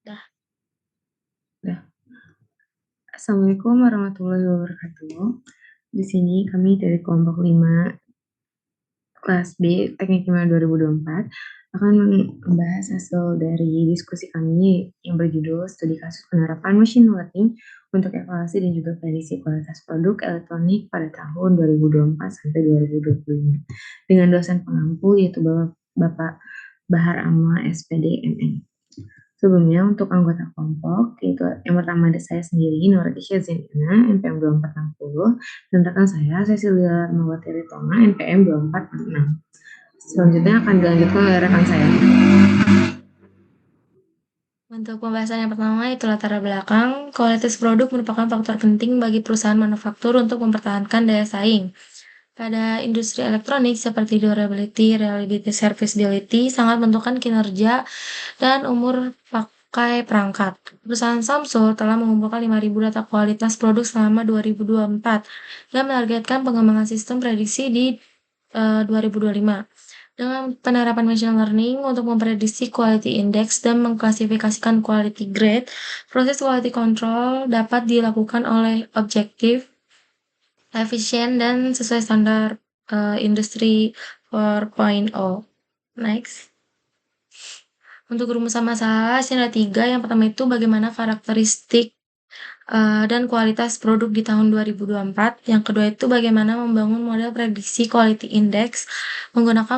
Dah. Dah. Assalamualaikum warahmatullahi wabarakatuh. Di sini kami dari kelompok 5 kelas B Teknik Kimia 2024 akan membahas hasil dari diskusi kami yang berjudul Studi Kasus Penerapan Machine Learning untuk Evaluasi dan juga Prediksi Kualitas Produk Elektronik pada tahun 2024 sampai 2025 dengan dosen pengampu yaitu Bapak Bahar Amal SPD MM. Sebelumnya untuk anggota kelompok, yaitu yang pertama ada saya sendiri, Nur Isya Zainina, NPM 2460, dan rekan saya, Cecilia Mawati Ritonga, NPM 2466. Selanjutnya akan dilanjutkan oleh rekan saya. Untuk pembahasan yang pertama itu latar belakang, kualitas produk merupakan faktor penting bagi perusahaan manufaktur untuk mempertahankan daya saing. Pada industri elektronik seperti durability, reliability, serviceability sangat menentukan kinerja dan umur pakai perangkat. Perusahaan Samsung telah mengumpulkan 5.000 data kualitas produk selama 2024 dan menargetkan pengembangan sistem prediksi di 2025. Dengan penerapan machine learning untuk memprediksi quality index dan mengklasifikasikan quality grade, proses quality control dapat dilakukan oleh objektif, efisien, dan sesuai standar industri 4.0. Next. Untuk rumusan masalah scenario 3, yang pertama itu bagaimana karakteristik dan kualitas produk di tahun 2024. Yang kedua itu bagaimana membangun model prediksi quality index menggunakan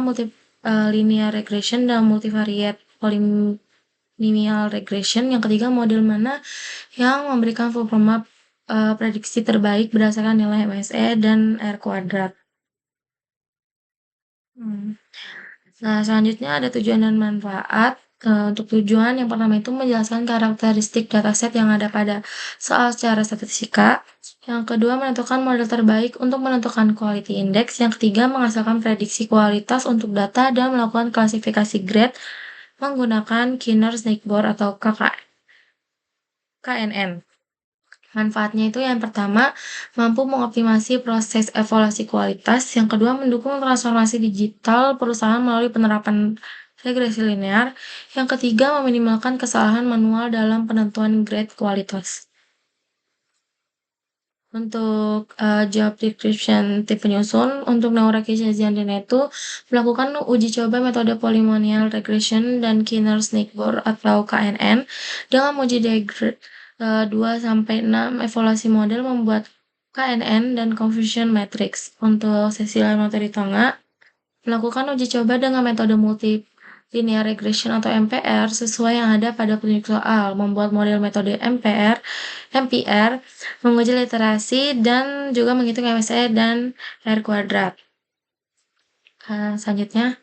linear regression dan multivariate polynomial regression. Yang ketiga, model mana yang memberikan performa prediksi terbaik berdasarkan nilai MSE dan R kuadrat. Nah, selanjutnya ada tujuan dan manfaat. Untuk tujuan yang pertama itu menjelaskan karakteristik dataset yang ada pada soal secara statistika. Yang kedua, menentukan model terbaik untuk menentukan quality index. Yang ketiga, menghasilkan prediksi kualitas untuk data dan melakukan klasifikasi grade menggunakan Kinner-Snake-Board atau KNN. Manfaatnya itu yang pertama, mampu mengoptimasi proses evaluasi kualitas. Yang kedua, mendukung transformasi digital perusahaan melalui penerapan regresi linear. Yang ketiga, meminimalkan kesalahan manual dalam penentuan grade kualitas. Untuk job description tim penyusun, untuk Naura Kishaziandina itu melakukan uji coba metode polynomial regression dan Kinner-Snake-Board atau KNN dengan uji 2-6 evaluasi model membuat KNN dan confusion matrix. Untuk Cecilia Tonga melakukan uji coba dengan metode multilinear regression atau MPR sesuai yang ada pada petunjuk soal, membuat model metode MPR, menguji literasi, dan juga menghitung MSE dan R kuadrat. Selanjutnya.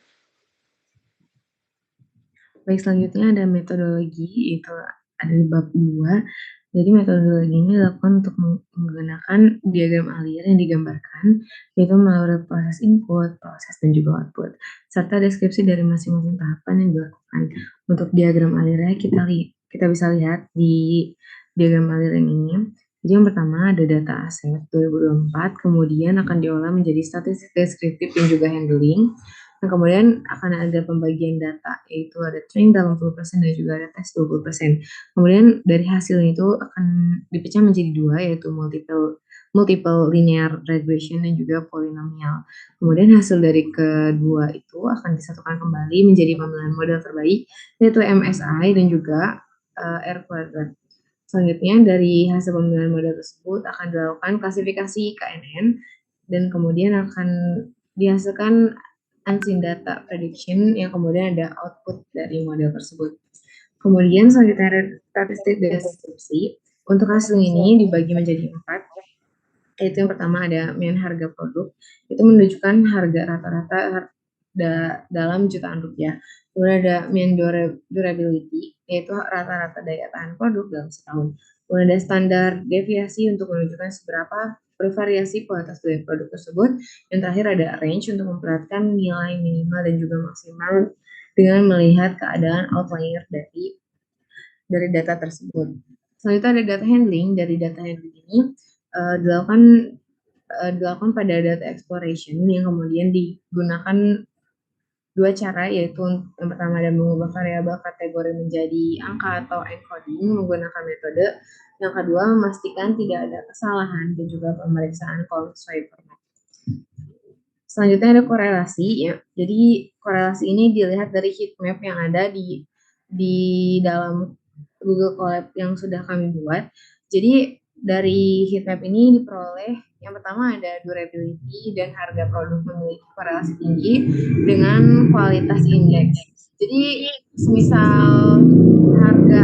Baik, selanjutnya ada metodologi, yaitu ada di bab 2. Jadi metodologi ini dilakukan untuk menggunakan diagram alir yang digambarkan, yaitu melalui proses input, proses, dan juga output, serta deskripsi dari masing-masing tahapan yang dilakukan. Untuk diagram alirnya kita bisa lihat di diagram alir yang ini. Jadi yang pertama ada data aset 2024, kemudian akan diolah menjadi statistik deskriptif dan juga handling. Nah, kemudian akan ada pembagian data, yaitu ada train 80% dan juga ada tes 20%. Kemudian dari hasilnya itu akan dipecah menjadi dua, yaitu multiple linear regression dan juga polynomial. Kemudian hasil dari kedua itu akan disatukan kembali menjadi pemilihan model terbaik, yaitu MSI dan juga R kuadrat. Selanjutnya dari hasil pemilihan model tersebut akan dilakukan klasifikasi KNN dan kemudian akan dihasilkan unseen data prediction yang kemudian ada output dari model tersebut. Kemudian selanjutnya ada statistik deskripsi. Untuk hasil ini dibagi menjadi 4, yaitu yang pertama ada mean harga produk, itu menunjukkan harga rata-rata dalam jutaan rupiah. Kemudian ada mean durability, yaitu rata-rata daya tahan produk dalam setahun. Kemudian ada standar deviasi untuk menunjukkan seberapa bervariasi kualitas dari produk tersebut. Yang terakhir ada range untuk memperlihatkan nilai minimal dan juga maksimal dengan melihat keadaan outlier dari data tersebut. Selanjutnya ada data handling. Dari data handling ini dilakukan pada data exploration yang kemudian dua cara, yaitu yang pertama ada mengubah variabel kategori menjadi angka atau encoding menggunakan metode. Yang kedua, memastikan tidak ada kesalahan dan juga pemeriksaan kalau sesuai format. Selanjutnya ada korelasi ya. Jadi korelasi ini dilihat dari heat map yang ada di dalam Google Colab yang sudah kami buat. Jadi dari heat map ini diperoleh yang pertama ada durability dan harga produk memiliki korelasi tinggi dengan kualitas indeks. Jadi semisal harga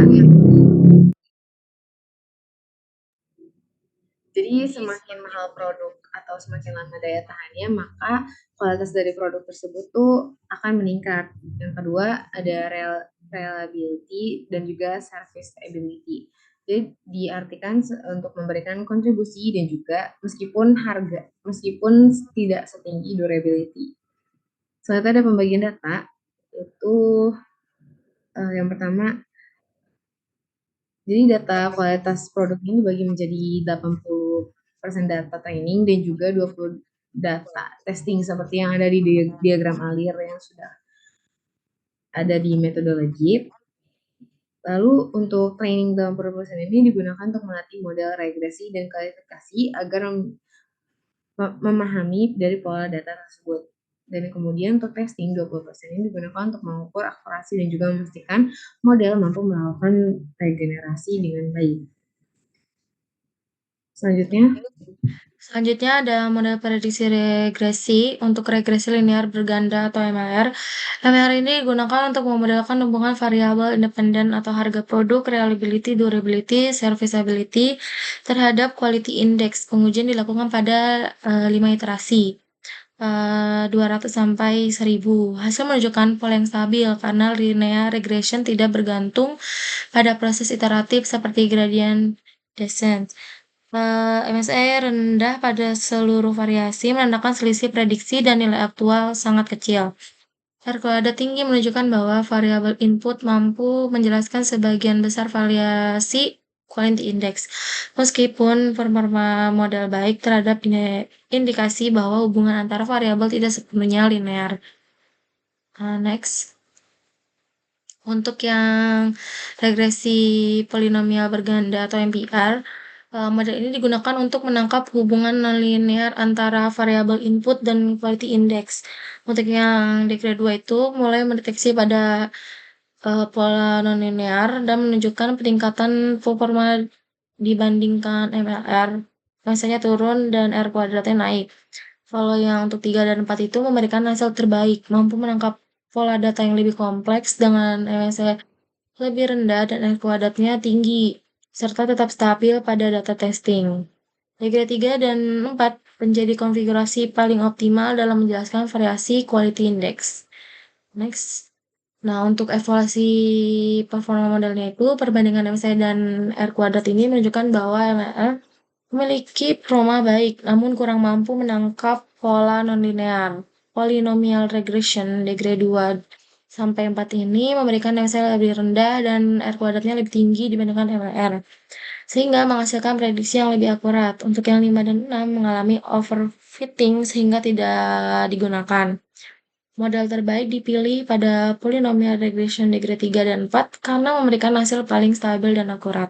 Jadi semakin mahal produk atau semakin lama daya tahannya, maka kualitas dari produk tersebut tuh akan meningkat. Yang kedua ada reliability dan juga service ability. Jadi diartikan untuk memberikan kontribusi dan juga meskipun tidak setinggi durability. Selanjutnya ada pembagian data, itu yang pertama, jadi data kualitas produk ini dibagi menjadi 80% data training dan juga 20 data testing seperti yang ada di diagram alir yang sudah ada di metodologi. Lalu untuk training dalam perubahan ini digunakan untuk melatih model regresi dan klasifikasi agar memahami dari pola data tersebut. Dan kemudian untuk testing 20% ini digunakan untuk mengukur akurasi dan juga memastikan model mampu melakukan regenerasi dengan baik. Selanjutnya ada model prediksi regresi untuk regresi linear berganda atau MLR. MLR ini digunakan untuk memodelkan hubungan variabel independen atau harga produk, reliability, durability, serviceability terhadap quality index. Pengujian dilakukan pada 5 iterasi. 200 sampai 1000. Hasil menunjukkan pola yang stabil karena linear regression tidak bergantung pada proses iteratif seperti gradient descent. MSE rendah pada seluruh variasi menandakan selisih prediksi dan nilai aktual sangat kecil. R-Kuadrat tinggi menunjukkan bahwa variabel input mampu menjelaskan sebagian besar variasi quality index. Meskipun performa model baik terhadap indikasi bahwa hubungan antara variabel tidak sepenuhnya linear. Next. Untuk yang regresi polinomial berganda atau MPR, model ini digunakan untuk menangkap hubungan nonlinear antara variabel input dan quality index. Untuk yang degree 2 itu mulai mendeteksi pada pola nonlinear dan menunjukkan peningkatan performa dibandingkan MLR. Misalnya turun dan R kuadratnya naik. Kalau yang untuk 3 dan 4 itu memberikan hasil terbaik, mampu menangkap pola data yang lebih kompleks dengan MSE lebih rendah dan R kuadratnya tinggi, serta tetap stabil pada data testing. Degree 3 dan 4 menjadi konfigurasi paling optimal dalam menjelaskan variasi quality index. Next. Nah, untuk evaluasi performa modelnya itu, perbandingan MSI dan R kuadrat ini menunjukkan bahwa ML memiliki performa baik, namun kurang mampu menangkap pola nonlinear. Polynomial regression degree 2 sampai 4 ini memberikan MSI lebih rendah dan R kuadratnya lebih tinggi dibandingkan MLR, sehingga menghasilkan prediksi yang lebih akurat. Untuk yang 5 dan 6 mengalami overfitting sehingga tidak digunakan. Model terbaik dipilih pada polynomial regression degree 3 dan 4 karena memberikan hasil paling stabil dan akurat.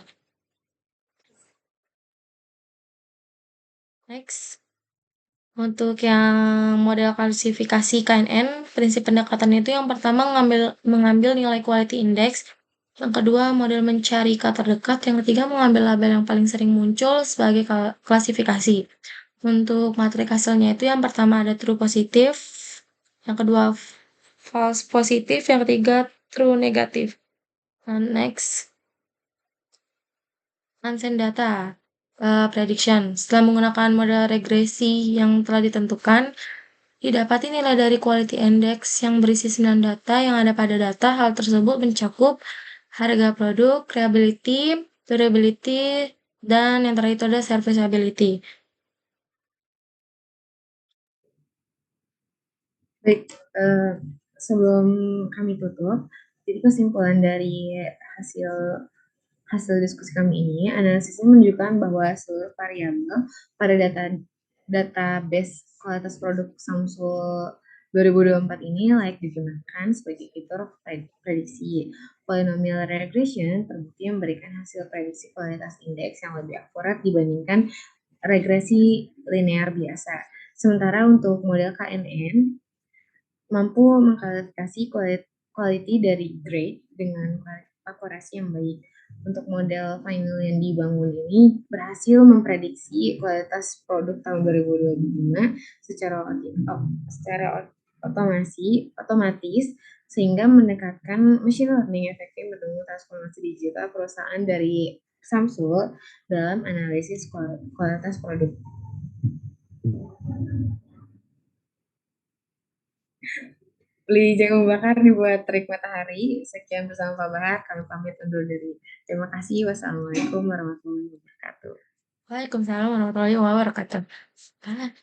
Next. Untuk yang model klasifikasi KNN, prinsip pendekatan itu yang pertama mengambil nilai quality index, yang kedua model mencari kata terdekat, yang ketiga mengambil label yang paling sering muncul sebagai klasifikasi. Untuk matrik hasilnya itu yang pertama ada true positif, yang kedua false positif, yang ketiga true negatif. Next, unsend data prediction. Setelah menggunakan model regresi yang telah ditentukan, didapati nilai dari quality index yang berisi 9 data yang ada pada data. Hal tersebut mencakup harga produk, reliability, durability, dan yang terakhir itu ada serviceability. Baik, sebelum kami tutup, jadi kesimpulan dari hasil hasil diskusi kami ini, analisisnya menunjukkan bahwa seluruh variabel pada database kualitas produk Samsung 2024 ini layak digunakan sebagai fitur prediksi. Polynomial regression terbukti memberikan hasil prediksi kualitas indeks yang lebih akurat dibandingkan regresi linear biasa. Sementara untuk model KNN mampu mengklasifikasi quality dari grade dengan akurasi yang baik. Untuk model final yang dibangun ini berhasil memprediksi kualitas produk tahun 2025 secara otomatis sehingga mendekatkan machine learning efektif mendukung transformasi digital perusahaan dari Samsung dalam analisis kualitas produk. Beli jagung bakar dibuat terik matahari. Sekian bersama Pak Bahar, kami pamit undur diri. Terima kasih. Wassalamualaikum warahmatullahi wabarakatuh. Waalaikumsalam warahmatullahi wabarakatuh. Ah.